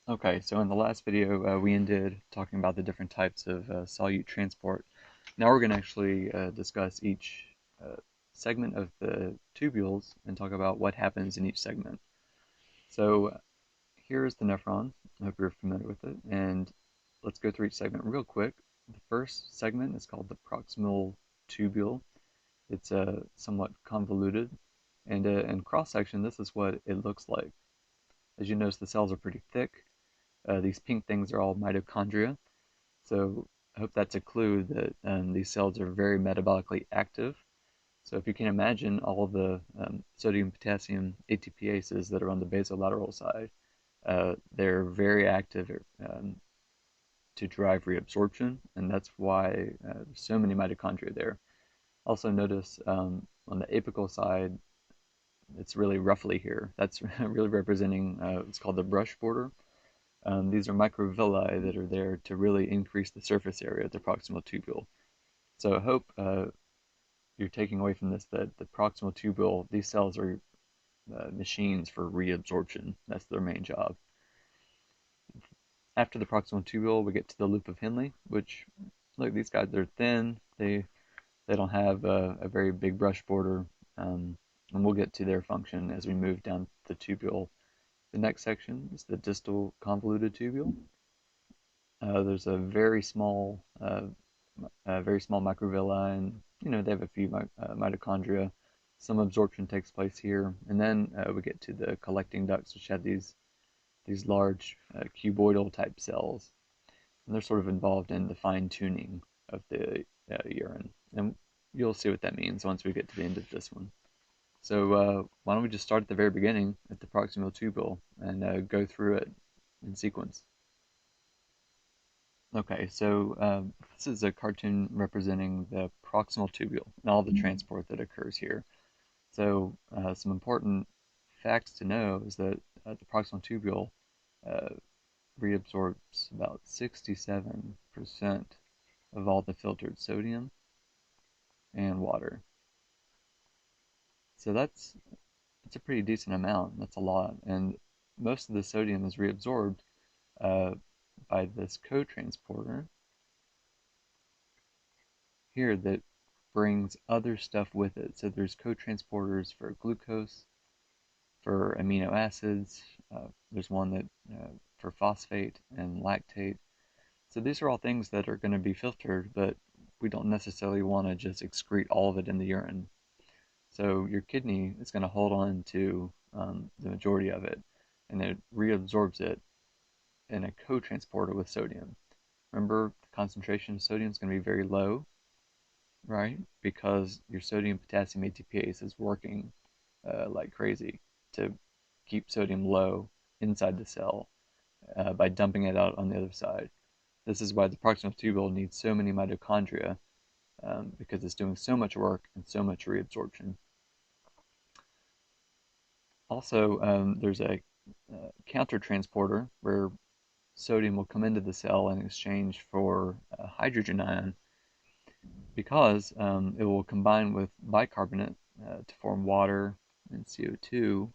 Okay, so in the last video, we ended talking about the different types of solute transport. Now we're going to actually discuss each segment of the tubules and talk about what happens in each segment. So here's the nephron. I hope you're familiar with it. And let's go through each segment real quick. The first segment is called the proximal tubule. It's somewhat convoluted. And in cross-section, this is what it looks like. As you notice, the cells are pretty thick. These pink things are all mitochondria. So I hope that's a clue that these cells are very metabolically active. So if you can imagine all of the sodium potassium ATPases that are on the basolateral side, they're very active to drive reabsorption, and that's why there's so many mitochondria there. Also notice on the apical side, it's really roughly here. That's really representing what's called the brush border. These are microvilli that are there to really increase the surface area of the proximal tubule. So I hope you're taking away from this that the proximal tubule, these cells are machines for reabsorption. That's their main job. After the proximal tubule, we get to the loop of Henle, which, look, these guys are thin. They don't have a very big brush border, and we'll get to their function as we move down the tubule. The next section is the distal convoluted tubule. There's a very small microvilli, and they have a few mitochondria. Some absorption takes place here, and then we get to the collecting ducts, which have these large cuboidal type cells, and they're sort of involved in the fine tuning of the urine, and you'll see what that means once we get to the end of this one. So why don't we just start at the very beginning at the proximal tubule and go through it in sequence. Okay, so this is a cartoon representing the proximal tubule and all the transport that occurs here. So some important facts to know is that the proximal tubule reabsorbs about 67% of all the filtered sodium and water. So that's a pretty decent amount. That's a lot, and most of the sodium is reabsorbed by this co-transporter here that brings other stuff with it. So there's co-transporters for glucose, for amino acids. There's one that for phosphate and lactate. So these are all things that are going to be filtered, but we don't necessarily want to just excrete all of it in the urine. So your kidney is going to hold on to the majority of it, and it reabsorbs it in a co-transporter with sodium. Remember, the concentration of sodium is going to be very low, right? Because your sodium potassium ATPase is working like crazy to keep sodium low inside the cell by dumping it out on the other side. This is why the proximal tubule needs so many mitochondria because it's doing so much work and so much reabsorption. Also, there's a counter transporter where sodium will come into the cell in exchange for a hydrogen ion because it will combine with bicarbonate to form water and CO2.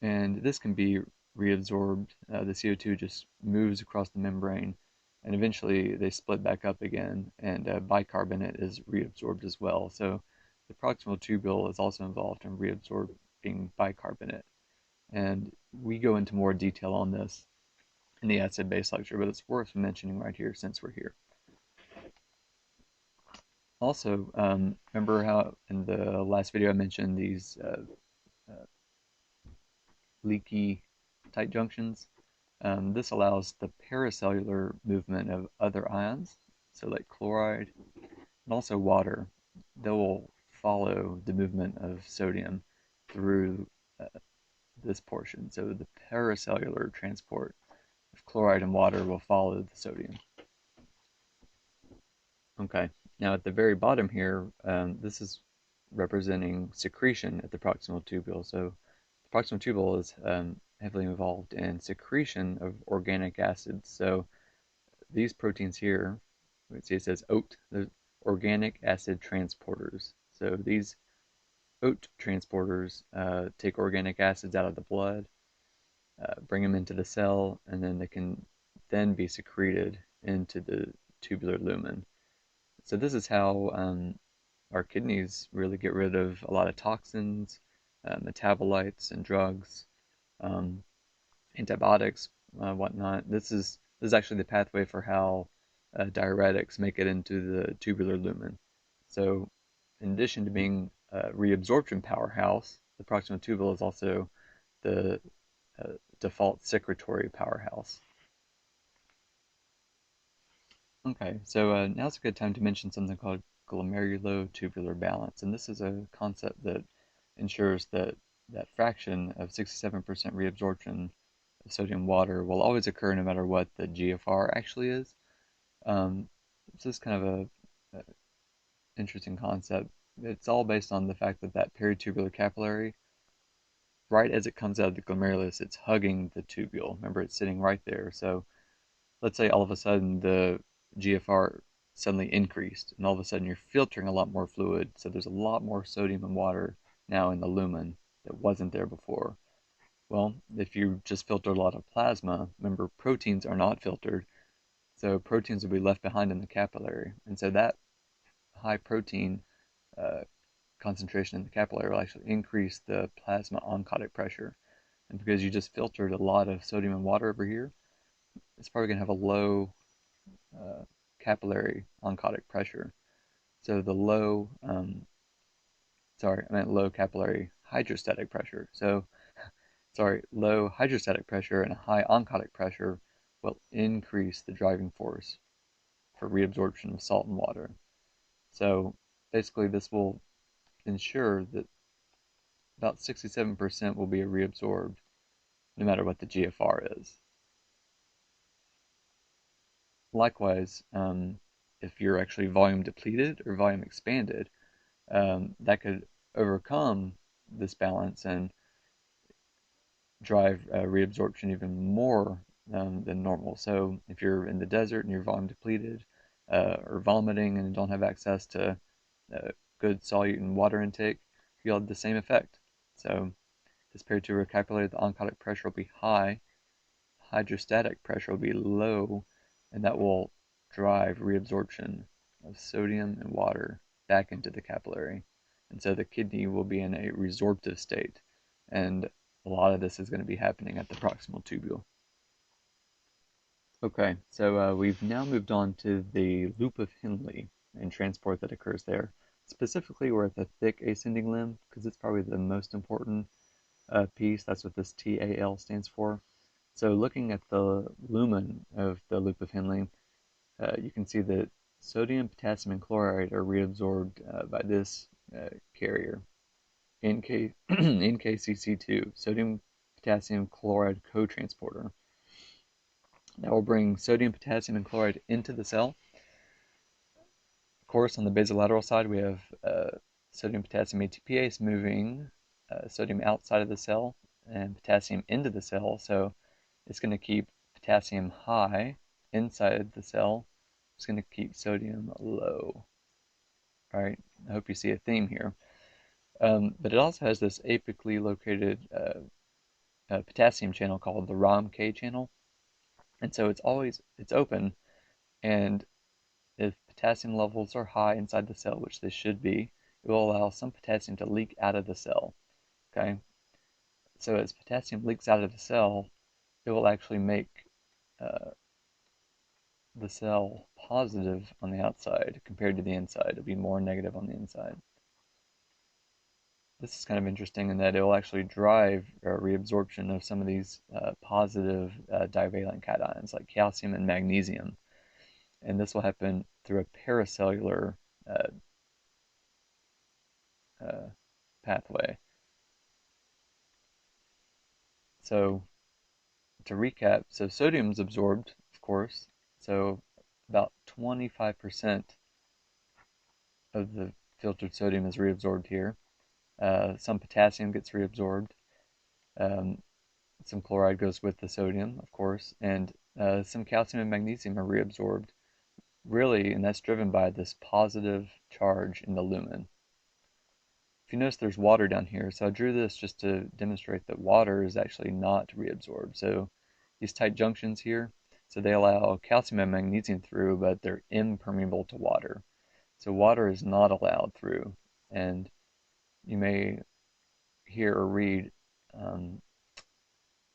And this can be reabsorbed. The CO2 just moves across the membrane, and eventually they split back up again, and bicarbonate is reabsorbed as well. So the proximal tubule is also involved in reabsorbing bicarbonate. And we go into more detail on this in the acid-base lecture, but it's worth mentioning right here since we're here. Also, remember how in the last video I mentioned these leaky tight junctions? This allows the paracellular movement of other ions, so like chloride and also water. They will follow the movement of sodium through this portion. So the paracellular transport of chloride and water will follow the sodium. Okay, now at the very bottom here, this is representing secretion at the proximal tubule. So the proximal tubule is heavily involved in secretion of organic acids. So these proteins here, let's see, it says OAT, the organic acid transporters. So these OAT transporters take organic acids out of the blood, bring them into the cell, and then they can then be secreted into the tubular lumen. So this is how our kidneys really get rid of a lot of toxins, metabolites, and drugs, um, antibiotics, whatnot. This is actually the pathway for how diuretics make it into the tubular lumen. So, in addition to being a reabsorption powerhouse, the proximal tubule is also the default secretory powerhouse. Okay, so now's a good time to mention something called glomerular-tubular balance, and this is a concept that ensures that that fraction of 67% reabsorption of sodium water will always occur no matter what the GFR actually is. Um, this is kind of a interesting concept. It's all based on the fact that that peritubular capillary, right as it comes out of the glomerulus, it's hugging the tubule. Remember, it's sitting right there. So let's say all of a sudden the GFR suddenly increased, and all of a sudden you're filtering a lot more fluid, so there's a lot more sodium and water now in the lumen that wasn't there before. Well, if you just filter a lot of plasma, remember proteins are not filtered, so proteins will be left behind in the capillary, and so that high protein uh, concentration in the capillary will actually increase the plasma oncotic pressure. And because you just filtered a lot of sodium and water over here, it's probably going to have a low uh, capillary oncotic pressure. So the low, low capillary hydrostatic pressure. So, low hydrostatic pressure and a high oncotic pressure will increase the driving force for reabsorption of salt and water. So basically this will ensure that about 67% will be reabsorbed no matter what the GFR is. Likewise, if you're actually volume depleted or volume expanded, that could overcome this balance and drive reabsorption even more than normal. So if you're in the desert and you're volume depleted or vomiting and don't have access to good solute and water intake, you'll have the same effect. So this peritubular capillary, the oncotic pressure will be high, hydrostatic pressure will be low, and that will drive reabsorption of sodium and water back into the capillary. And so the kidney will be in a resorptive state. And a lot of this is going to be happening at the proximal tubule. Okay, so we've now moved on to the loop of Henle and transport that occurs there. Specifically, we're at the thick ascending limb because it's probably the most important piece. That's what this TAL stands for. So looking at the lumen of the loop of Henle, you can see that sodium, potassium, and chloride are reabsorbed by this carrier, NKCC2, sodium potassium chloride cotransporter. That will bring sodium, potassium, and chloride into the cell. Of course, on the basolateral side, we have sodium, potassium ATPase moving sodium outside of the cell and potassium into the cell. So it's going to keep potassium high inside the cell. It's going to keep sodium low. All right, I hope you see a theme here. But it also has this apically located potassium channel called the ROM-K channel. And so it's open, and if potassium levels are high inside the cell, which they should be, it will allow some potassium to leak out of the cell. Okay, so as potassium leaks out of the cell, it will actually make the cell positive on the outside compared to the inside. It'll be more negative on the inside. This is kind of interesting in that it will actually drive reabsorption of some of these positive divalent cations like calcium and magnesium. And this will happen through a paracellular pathway. So to recap, so sodium is absorbed, of course. So about 25% of the filtered sodium is reabsorbed here. Some potassium gets reabsorbed. Some chloride goes with the sodium, of course, and some calcium and magnesium are reabsorbed. Really, and that's driven by this positive charge in the lumen. if you notice there's water down here, so I drew this just to demonstrate that water is actually not reabsorbed. So these tight junctions here, so they allow calcium and magnesium through, but they're impermeable to water. So water is not allowed through, and you may hear or read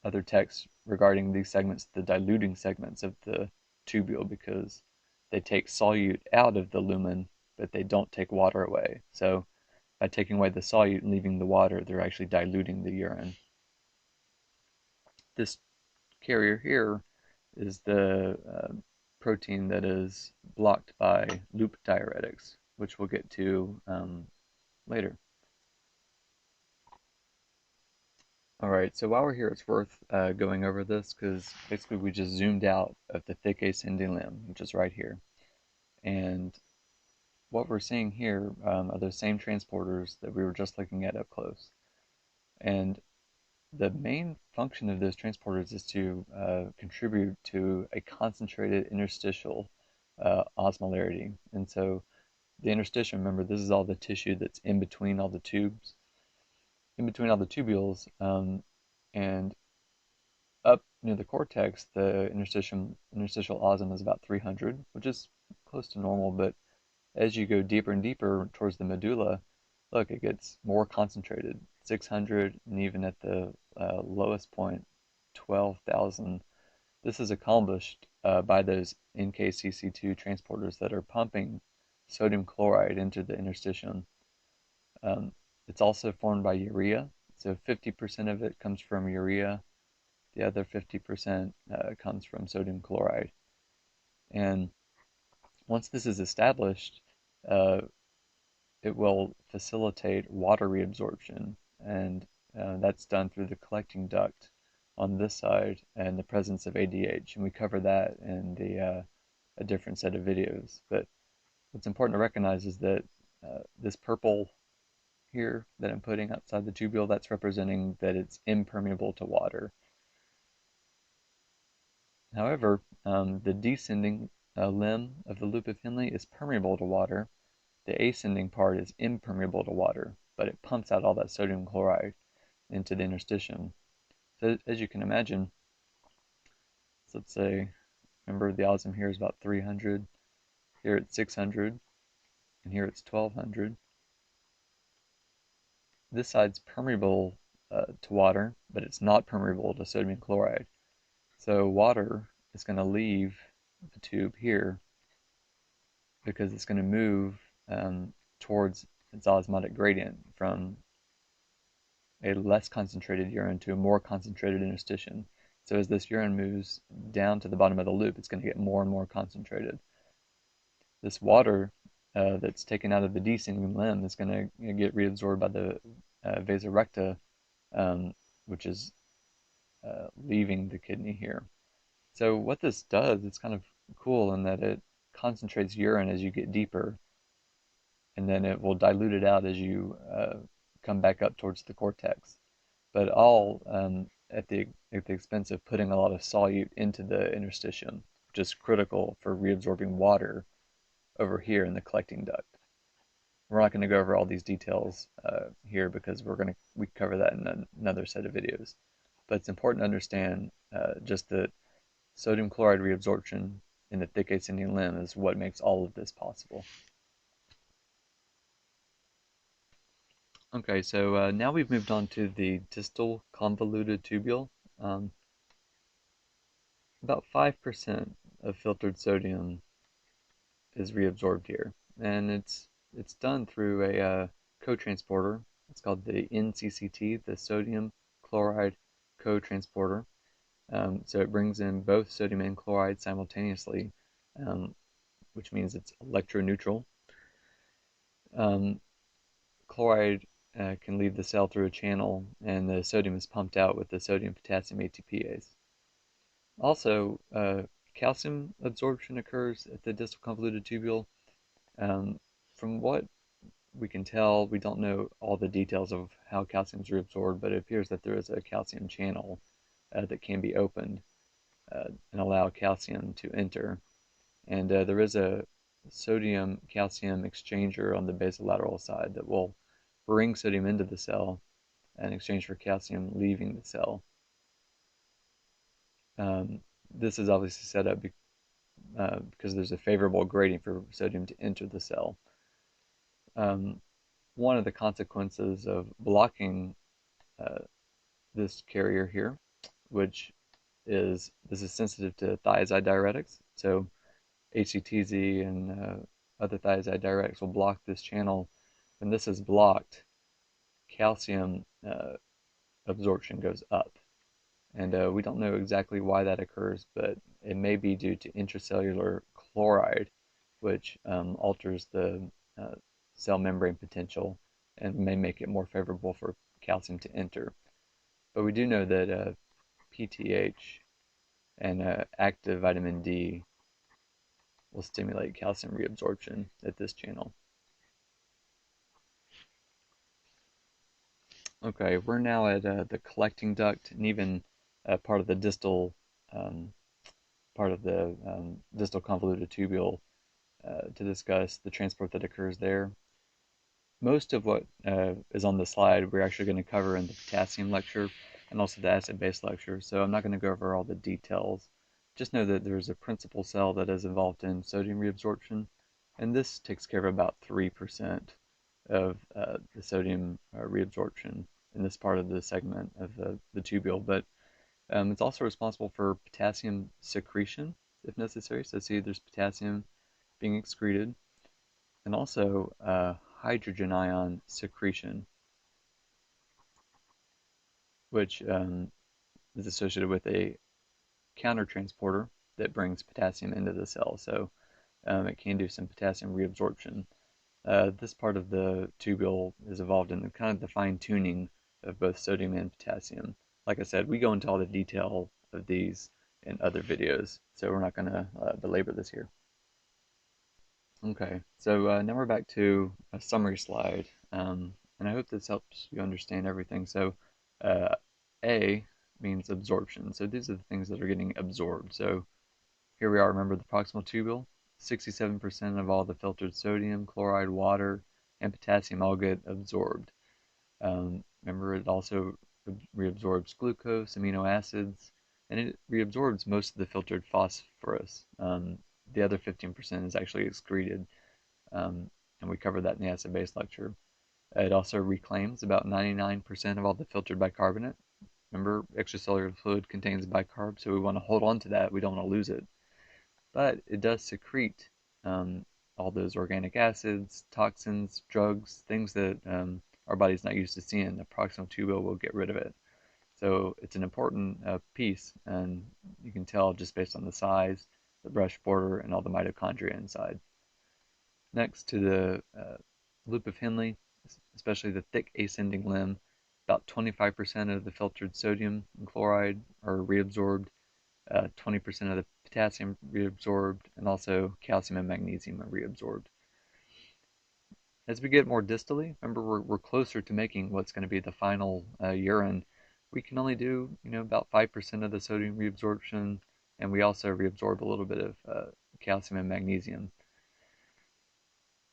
other texts regarding these segments, the diluting segments of the tubule, because they take solute out of the lumen, but they don't take water away. So by taking away the solute and leaving the water, they're actually diluting the urine. This carrier here is the protein that is blocked by loop diuretics, which we'll get to later. All right, so while we're here, it's worth going over this because basically we just zoomed out of the thick ascending limb, which is right here. And what we're seeing here are those same transporters that we were just looking at up close. And the main function of those transporters is to contribute to a concentrated interstitial osmolarity. And so the interstitium, remember, this is all the tissue that's in between all the tubes, in between all the tubules, and up near the cortex, the interstitial osm is about 300, which is close to normal, but as you go deeper and deeper towards the medulla, look, it gets more concentrated, 600, and even at the lowest point, 12,000. This is accomplished by those NKCC2 transporters that are pumping sodium chloride into the interstitium. It's also formed by urea, so 50% of it comes from urea, the other 50% comes from sodium chloride. And once this is established, it will facilitate water reabsorption, and that's done through the collecting duct on this side and the presence of ADH, and we cover that in a different set of videos. But what's important to recognize is that this purple here that I'm putting outside the tubule, that's representing that it's impermeable to water. However, the descending limb of the loop of Henle is permeable to water. The ascending part is impermeable to water, but it pumps out all that sodium chloride into the interstitium. So as you can imagine, so let's say, remember the osm here is about 300, here it's 600, and here it's 1200. This side's permeable to water, but it's not permeable to sodium chloride. So water is going to leave the tube here because it's going to move towards its osmotic gradient from a less concentrated urine to a more concentrated interstitium. So as this urine moves down to the bottom of the loop, it's going to get more and more concentrated. This water that's taken out of the descending limb is going to get reabsorbed by the vasa recta, which is leaving the kidney here. So what this does, it's kind of cool in that it concentrates urine as you get deeper, and then it will dilute it out as you come back up towards the cortex. But all at the expense of putting a lot of solute into the interstitium, which is critical for reabsorbing water over here in the collecting duct. We're not going to go over all these details here because we cover that in another set of videos. But it's important to understand just that sodium chloride reabsorption in the thick ascending limb is what makes all of this possible. Okay, so now we've moved on to the distal convoluted tubule. About 5% of filtered sodium is reabsorbed here, and it's done through a co-transporter. It's called the NCCT, the sodium chloride co-transporter. So it brings in both sodium and chloride simultaneously, which means it's electroneutral. Chloride can leave the cell through a channel, and the sodium is pumped out with the sodium-potassium ATPase. Also, calcium absorption occurs at the distal convoluted tubule. From what we can tell, we don't know all the details of how calcium is reabsorbed, but it appears that there is a calcium channel that can be opened and allow calcium to enter. And there is a sodium-calcium exchanger on the basolateral side that we'll bring sodium into the cell in exchange for calcium leaving the cell. This is obviously set up because there's a favorable gradient for sodium to enter the cell. One of the consequences of blocking this carrier here, which is this is sensitive to thiazide diuretics. So HCTZ and other thiazide diuretics will block this channel. When this is blocked, calcium absorption goes up. And we don't know exactly why that occurs, but it may be due to intracellular chloride, which alters the cell membrane potential and may make it more favorable for calcium to enter. But we do know that PTH and active vitamin D will stimulate calcium reabsorption at this channel. Okay, we're now at the collecting duct and even part of the distal distal convoluted tubule to discuss the transport that occurs there. Most of what is on the slide we're actually going to cover in the potassium lecture and also the acid-base lecture, so I'm not going to go over all the details. Just know that there's a principal cell that is involved in sodium reabsorption, and this takes care of about 3% of the sodium reabsorption in this part of the segment of the tubule, but it's also responsible for potassium secretion if necessary. So see, there's potassium being excreted, and also hydrogen ion secretion, which is associated with a countertransporter that brings potassium into the cell. So it can do some potassium reabsorption. This part of the tubule is involved in kind of the fine-tuning of both sodium and potassium. Like I said, we go into all the detail of these in other videos, so we're not going to belabor this here. Okay, so now we're back to a summary slide, and I hope this helps you understand everything. So A means absorption. So these are the things that are getting absorbed. So here we are, remember the proximal tubule, 67% of all the filtered sodium, chloride, water, and potassium all get absorbed. Remember, it also reabsorbs glucose, amino acids, and it reabsorbs most of the filtered phosphorus. The other 15% is actually excreted, and we covered that in the acid-base lecture. It also reclaims about 99% of all the filtered bicarbonate. Remember, extracellular fluid contains bicarb, so we want to hold on to that. We don't want to lose it. But it does secrete all those organic acids, toxins, drugs, things that our body's not used to seeing. The proximal tubule will get rid of it. So it's an important piece, and you can tell just based on the size, the brush border, and all the mitochondria inside. Next to the loop of Henle, especially the thick ascending limb, about 25% of the filtered sodium and chloride are reabsorbed, 20% of the potassium reabsorbed, and also calcium and magnesium are reabsorbed. As we get more distally, remember we're closer to making what's going to be the final urine. We can only do about 5% of the sodium reabsorption, and we also reabsorb a little bit of calcium and magnesium.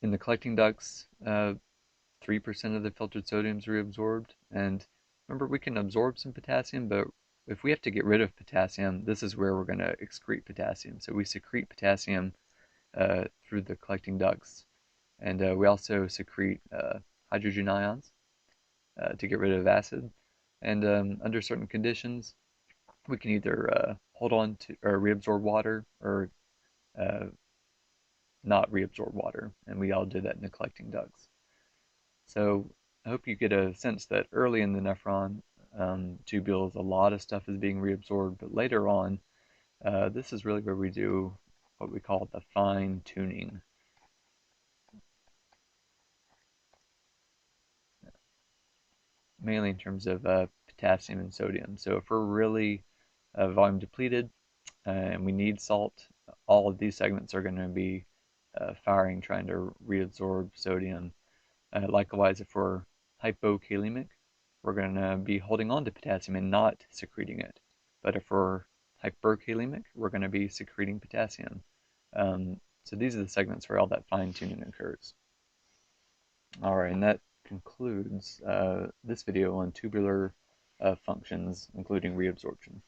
In the collecting ducts, 3% of the filtered sodium is reabsorbed, and remember we can absorb some potassium, but if we have to get rid of potassium, this is where we're going to excrete potassium. So we secrete potassium through the collecting ducts, and we also secrete hydrogen ions to get rid of acid. And under certain conditions, we can either hold on to or reabsorb water or not reabsorb water, and we all do that in the collecting ducts. So I hope you get a sense that early in the nephron tubules, a lot of stuff is being reabsorbed, but later on, this is really where we do what we call the fine tuning. Mainly in terms of potassium and sodium. So if we're really volume depleted and we need salt, all of these segments are going to be firing, trying to reabsorb sodium. Likewise, if we're hypokalemic, we're going to be holding on to potassium and not secreting it. But if we're hyperkalemic, we're going to be secreting potassium. So these are the segments where all that fine tuning occurs. All right, and that concludes this video on tubular functions, including reabsorption.